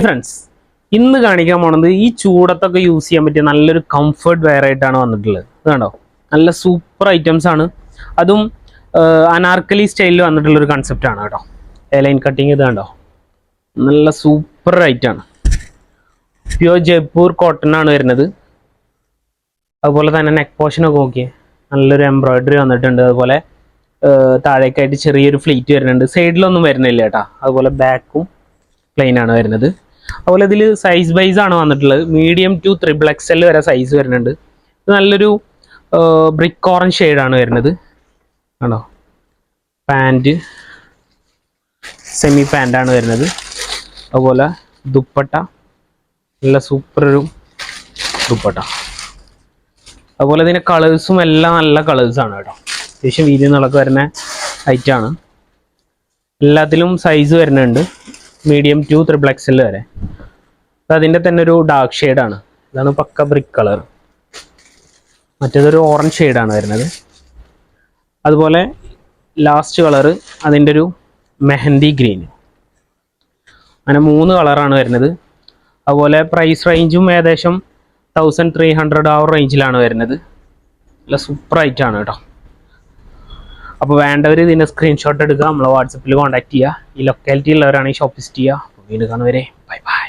Friends, ഇന്ന് കാണിക്കാൻ പോണത് ഈ ചൂടത്തൊക്കെ യൂസ് ചെയ്യാൻ പറ്റിയ നല്ലൊരു കംഫർട്ട് വെയർ ആയിട്ടാണ് വന്നിട്ടുള്ളത്. ഇത് കണ്ടോ, നല്ല സൂപ്പർ ഐറ്റംസ് ആണ്. അതും അനാർക്കലി സ്റ്റൈലിൽ വന്നിട്ടുള്ള ഒരു കൺസെപ്റ്റ് ആണ് കേട്ടോ. ലൈൻ കട്ടിങ് ഇത് കണ്ടോ, നല്ല സൂപ്പർ ഐറ്റാണ്. പ്യുവർ ജയ്പൂർ കോട്ടൺ ആണ് വരുന്നത്. അതുപോലെ തന്നെ നെക്ക് പോർഷനൊക്കെ നോക്കിയേ, നല്ലൊരു എംബ്രോയിഡറി വന്നിട്ടുണ്ട്. അതുപോലെ താഴേക്കായിട്ട് ചെറിയൊരു ഫ്ലീറ്റ് വരുന്നുണ്ട്, സൈഡിലൊന്നും വരുന്നില്ല കേട്ടോ. അതുപോലെ ബാക്കും പ്ലെയിൻ ആണ് വരുന്നത്. അതുപോലെ ഇതിൽ സൈസ് വൈസ് ആണ് വന്നിട്ടുള്ളത്. മീഡിയം ടു XXL വരെ സൈസ് വരുന്നുണ്ട്. ഇത് നല്ലൊരു ബ്രിക്ക് ഓറഞ്ച് ഷെയ്ഡാണ് വരുന്നത്. ആണോ, പാൻറ് സെമി പാൻ്റാണ് വരുന്നത്. അതുപോലെ ദുപ്പട്ട നല്ല സൂപ്പർ ഒരു ദുപ്പട്ട. അതുപോലെ ഇതിൻ്റെ കളേഴ്സും എല്ലാം നല്ല കളേഴ്സാണ് കേട്ടോ. അത്യാവശ്യം വീതി നിളക്ക് വരുന്ന ഐറ്റാണ്. എല്ലാത്തിലും സൈസ് വരുന്നുണ്ട്, മീഡിയം ടു XXL വരെ. അതിൻ്റെ തന്നെ ഒരു ഡാർക്ക് ഷെയ്ഡാണ്. ഇതാണ് പക്ക ബ്രിക്ക് കളർ. മറ്റേതൊരു ഓറഞ്ച് ഷെയ്ഡാണ് വരുന്നത്. അതുപോലെ ലാസ്റ്റ് കളറ് അതിൻ്റെ ഒരു മെഹന്തി ഗ്രീൻ. അങ്ങനെ 3 കളറാണ് വരുന്നത്. അതുപോലെ പ്രൈസ് റേഞ്ചും ഏകദേശം 1300 ആ റേഞ്ചിലാണ് വരുന്നത്. നല്ല സൂപ്പർ ആയിട്ടാണ് കേട്ടോ. അപ്പോൾ വേണ്ടവർ ഇതിൻ്റെ സ്ക്രീൻഷോട്ട് എടുക്കുക, നമ്മളെ വാട്സപ്പിൽ കോൺടാക്ട് ചെയ്യുക. ഈ ലൊക്കാലിറ്റി ഉള്ളവരാണെങ്കിൽ ഷോപ്പ് വിസിറ്റ് ചെയ്യുക. വീണ്ടും കാണുവരെ ബൈ ബൈ.